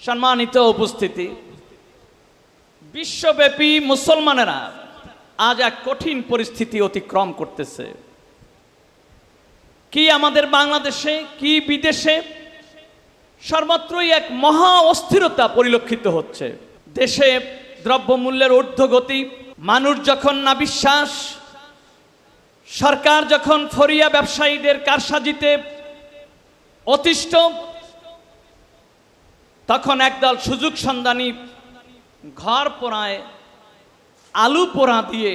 সম্মানিত উপস্থিতি, বিশ্বব্যাপী মুসলমানেরা আজ এক কঠিন পরিস্থিতি অতিক্রম করতেছে। কি আমাদের বাংলাদেশে কি বিদেশে সর্বত্রই এক মহা অস্থিরতা পরিলক্ষিত হচ্ছে। দেশে দ্রব্যমূল্যের ঊর্ধ্বগতি, মানুষ যখন না বিশ্বাস, সরকার যখন ফরিয়া ব্যবসায়ীদের কারসাজিতে অতিষ্ঠ, তখন একদল সুযোগ সন্ধানী ঘর পোড়ায় আলু পোড়া দিয়ে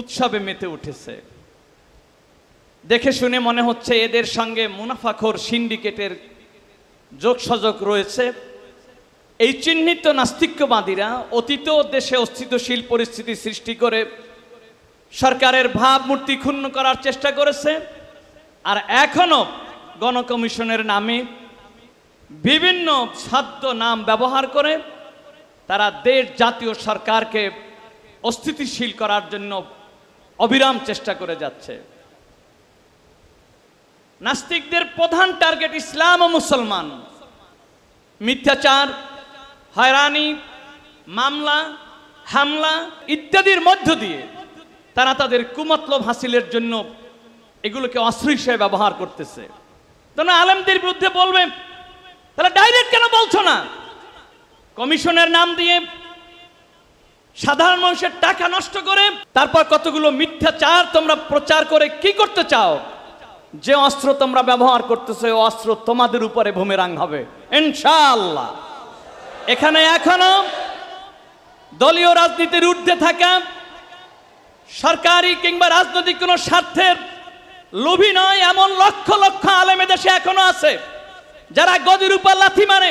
উৎসবে মেতে উঠেছে। দেখে শুনে মনে হচ্ছে এদের সঙ্গে মুনাফাখোর সিন্ডিকেটের যোগসাযোগ রয়েছে। এই চিহ্নিত নাস্তিক্যবাদীরা অতীত দেশে অস্তিত্বশীল পরিস্থিতি সৃষ্টি করে সরকারের ভাবমূর্তি ক্ষুণ্ণ করার চেষ্টা করেছে, আর এখনো গণকমিশনের নামে বিভিন্ন ছদ্ম নাম ব্যবহার করে তারা দেশ জাতীয় সরকারকে অস্থিতিশীল করার জন্য অবিরাম চেষ্টা করে যাচ্ছে। নাস্তিকদের প্রধান টার্গেট ইসলাম ও মুসলমান। মিথ্যাচার, হয়রানি, মামলা, হামলা ইত্যাদির মধ্য দিয়ে তারা তাদের কুমতলব হাসিলের জন্য এগুলোকে অস্ত্র হিসেবে ব্যবহার করতেছে। তোমরা আলেমদের বিরুদ্ধে বলবে, তাহলে ডাইরেক্ট কেন বলছো না? কমিশনের নাম দিয়ে সাধারণ মানুষের টাকা নষ্ট করে তারপর কতগুলো মিথ্যাচার তোমরা প্রচার করে কি করতে চাও? যে অস্ত্র তোমরা ব্যবহার করতেছো ওই অস্ত্র তোমাদের উপরে বুমেরাং হবে ইনশাআল্লাহ। এখানে এখনো দলীয় রাজনীতির ঊর্ধ্বে থাকা সরকারি কিংবা রাজনৈতিক কোনো স্বার্থের লোভী নয় এমন লক্ষ লক্ষ আলেম দেশে এখনো আছে, যারা গদির উপর লাথি মারে,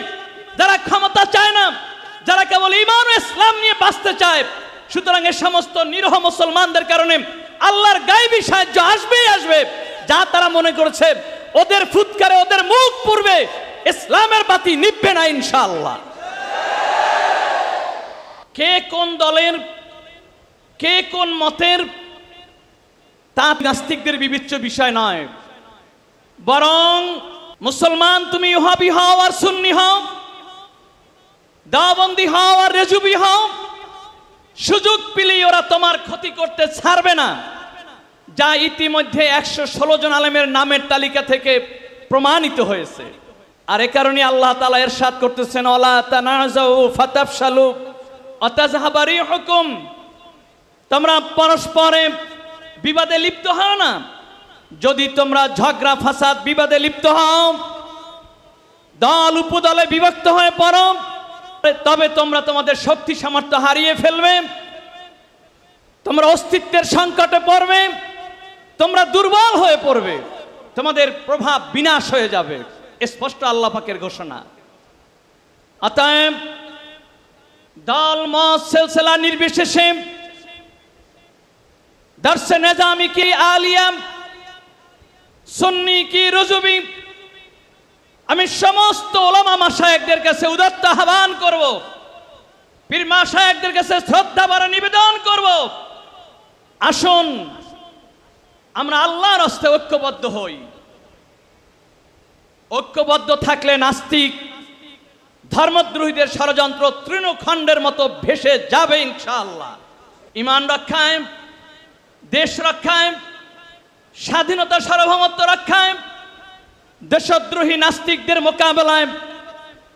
যারা ক্ষমতা চায় না, যারা কেবল ঈমান ও ইসলাম নিয়ে বাঁচতে চায়। সুতরাং এই সমস্ত নিরহ মুসলমানদের কারণে আল্লাহর গায়বী সাহায্য আসবেই আসবে। যা তারা মনে করেছে ওদের ফুৎকারে ওদের মুখ পুড়বে, ইসলামের বাতি নিভবে না ইনশাআল্লাহ। কে কোন দলের, কে কোন মতের, তা নাস্তিকদের বিবেচ্য বিষয় নয়। বরং মুসলমান তুমি ইউহাবি হও আর সুন্নি হও, দাওবন্দি হও আর রেজুবি হও, সুযোগ পেলেই ওরা তোমার ক্ষতি করতে ছাড়বে না, যা ইতিমধ্যে 116 জন আলেমের নামের তালিকা থেকে প্রমাণিত হয়েছে। আর এ কারণে আল্লাহ তাআলা ইরশাদ করতেছেন, ওয়ালা তানাজাউ ফাতাফশালু ওয়া তাযহাবা রিহুকুম, তোমরা পরস্পরে বিবাদে লিপ্ত হও না। যদি তোমরা ঝগড়া ফাসাদ বিবাদে লিপ্ত হও, দল উপদলে বিভক্ত হয়ে পড়ো, তবে তোমরা তোমাদের শক্তি সামর্থ্য হারিয়ে ফেলবে, তোমরা অস্তিত্বের সংকটে পড়বে, তোমরা দুর্বল হয়ে পড়বে, তোমাদের প্রভাব বিনাশ হয়ে যাবে। স্পষ্ট আল্লাহ পাকের ঘোষণা। অতএব দল মত সিলসিলা নির্বিশেষে দর্শে নিজামি কি আলিয়া, সুন্নি কি রুজুবি, আমি সমস্ত ওলামা মাশায়েখদের কাছে উদাত্ত আহ্বান করব, পীর মাশায়েখদের কাছে শ্রদ্ধা ভরা নিবেদন করব, আসুন আমরা আল্লাহর হস্তে ঐক্যবদ্ধ হই। ঐক্যবদ্ধ থাকলে নাস্তিক ধর্মদ্রোহীদের ষড়যন্ত্র তৃণখণ্ডের মতো ভেসে যাবে ইনশাআল্লাহ। ঈমান রক্ষায়, দেশ রক্ষায়, স্বাধীনতা সার্বভৌমত্ব রক্ষায়, দেশদ্রোহী নাস্তিকদের মোকাবেলায়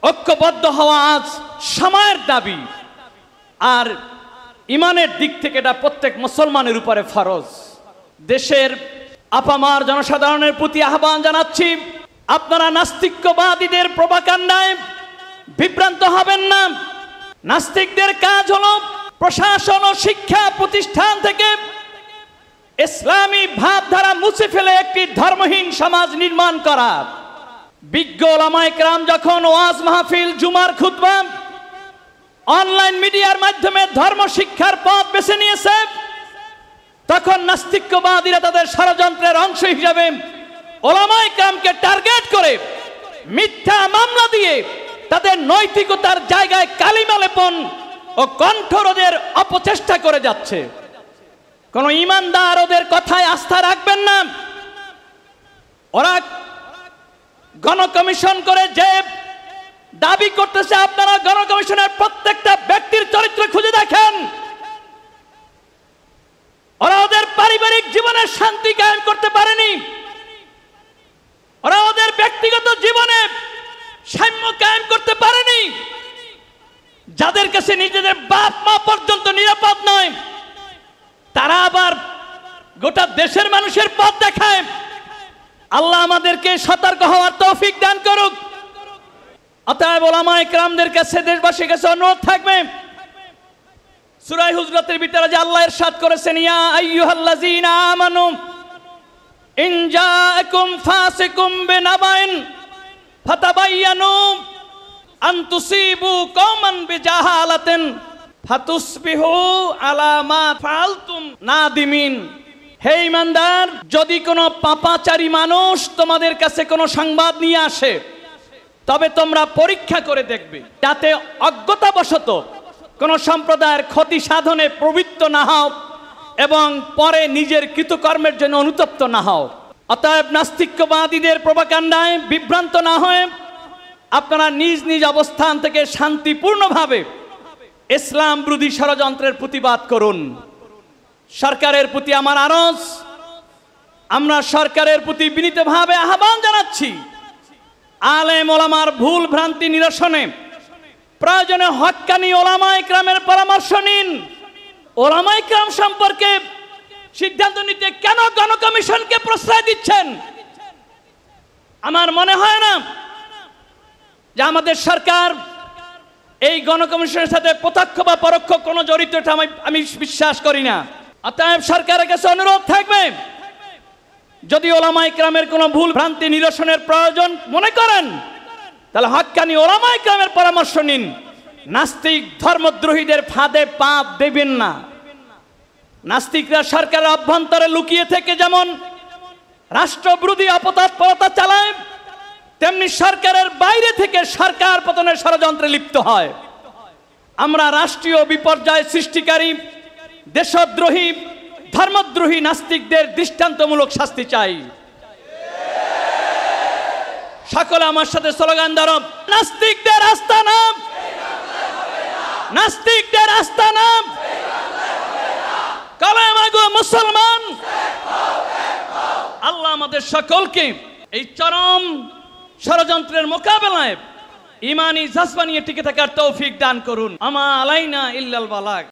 ঐক্যবদ্ধ হওয়া আজ সময়ের দাবি। আর ঈমানের দিক থেকে এটা প্রত্যেক মুসলমানের উপরে ফরজ। দেশের আপামার জনসাধারণের প্রতি আহ্বান জানাচ্ছি, আপনারা নাস্তিক্যবাদীদের প্রোপাগান্ডায় বিভ্রান্ত হবেন না। নাস্তিকদের কাজ হলো প্রশাসন ও শিক্ষা প্রতিষ্ঠান থেকে ইসলামী ভাবধারা মুছে ফেলে একটি ধর্মহীন সমাজ নির্মাণ করা। বিজ্ঞ ওলামায়ে কেরাম যখন ওয়াজ মাহফিল, জুমার খুতবা, অনলাইন মিডিয়ার মাধ্যমে ধর্ম শিক্ষার পথ বেছে নিয়েছে, তখন নাস্তিক্যবাদীরা তাদের ষড়যন্ত্রের অংশ হিসাবে ওলামায়ে কেরামকে টার্গেট করে মিথ্যা মামলা দিয়ে তাদের নৈতিকতার জায়গায় কালিমা লেপন ও কণ্ঠরোধের অপচেষ্টা করে যাচ্ছে। কোন ঈমানদার ওদের কথায় আস্থা রাখবেন না। ওরা গণকমিশন করে যে দাবি করতেছে আপনারা গণকমিশনের প্রত্যেকটা ব্যক্তির চরিত্র খুঁজে দেখেন, ওরা ওদের পারিবারিক জীবনে শান্তি কায়েম করতে পারেনি, ওরা ওদের ব্যক্তিগত জীবনে সাম্য কায়েম করতে পারেনি। যাদের কাছে নিজেদের বাপ মা পর্যন্ত নিরাপদ নয়, তারা আবার গোটা দেশের মানুষের পথ দেখায়। আল্লাহ আমাদেরকে সতর্ক হওয়ার তৌফিক দান করুক। অতএব ওলামায়ে কেরামদের কাছে, দেশবাসীর কাছে অনুরোধ থাকবে, সূরা হুজরাতের ভিতরে যে আল্লাহ ইরশাদ করেছেন, ইয়া আইয়ুহাল্লাযীনা আমানু ইন জাআকুম ফাসিকুম বিনাবাইন ফাতাবায়ানু আন তুসিবু কওমান বিজাহালাতিন ফাতুসবিহু আলা মা ফাআলতুম নাদিমিন। হে ঈমানদার, যদি কোনো পাপাচারী মানুষ তোমাদের কাছে কোনো সংবাদ নিয়ে আসে, তবে তোমরা পরীক্ষা করে দেখবে, যাতে অজ্ঞতাবশত কোনো সম্প্রদায়ের ক্ষতি সাধনে প্রবৃত্ত না হও এবং পরে নিজের কৃতকর্মের জন্য অনুতপ্ত না হও। অতএব নাস্তিক্যবাদীদের প্রোপাগান্ডায় বিভ্রান্ত না হয়ে আপনারা নিজ নিজ অবস্থান থেকে শান্তিপূর্ণভাবে ইসলাম বিরোধী ষড়যন্ত্রের প্রতিবাদ করুন। সরকারের প্রতি আমার আরজ, আমরা সরকারের প্রতি বিনীতভাবে আহ্বান জানাচ্ছি, আলেম ওলামার ভুল ভ্রান্তি নিরসনে প্রয়োজনে হক্কানি ওলামায়ে কেরামের পরামর্শ নিন। ওলামায়ে কেরাম সম্পর্কে সিদ্ধান্ত নিতে কেন গণকমিশনকে প্রশ্রয় দিচ্ছেন? আমার মনে হয় না যে আমাদের সরকার এই গণকমিশনের সাথে প্রত্যক্ষ বা পরোক্ষ কোনো জড়িত, আমি বিশ্বাস করি না। অতএব সরকারের কাছে অনুরোধ থাকবে, যদি ওলামায়ে কেরামের কোনো ভুল ভ্রান্তি নিরসনের প্রয়োজন মনে করেন, তাহলে হক্কানি ওলামায়ে কেরামের পরামর্শ নিন। নাস্তিক ধর্মদ্রোহীদের ফাঁদে পা দেবেন না। নাস্তিকরা সরকারের অভ্যন্তরে লুকিয়ে থেকে যেমন রাষ্ট্রবিরোধী অপতৎপরতা চালায়, তেমনি সরকারের বাইরে থেকে সরকার পতনের ষড়যন্ত্রে লিপ্ত হয়। আমরা রাষ্ট্রীয় বিপর্যয় সৃষ্টিকারী, দেশদ্রোহী, ধর্মদ্রোহী নাস্তিকদের দৃষ্টান্তমূলক শাস্তি চাই। সকলে আমার সাথে স্লোগান ধরো, নাস্তিকদের আস্তানা, নাস্তিকদের আস্তানা, কালেমা গো মুসলমান। আল্লাহ আমাদের সকলকে এই চরম ষড়যন্ত্রের মোকাবেলায় ঈমানি জজবা নিয়ে টিকে থাকার তৌফিক দান করুন। আমা আলাইনা ইল্লাল বালাগ।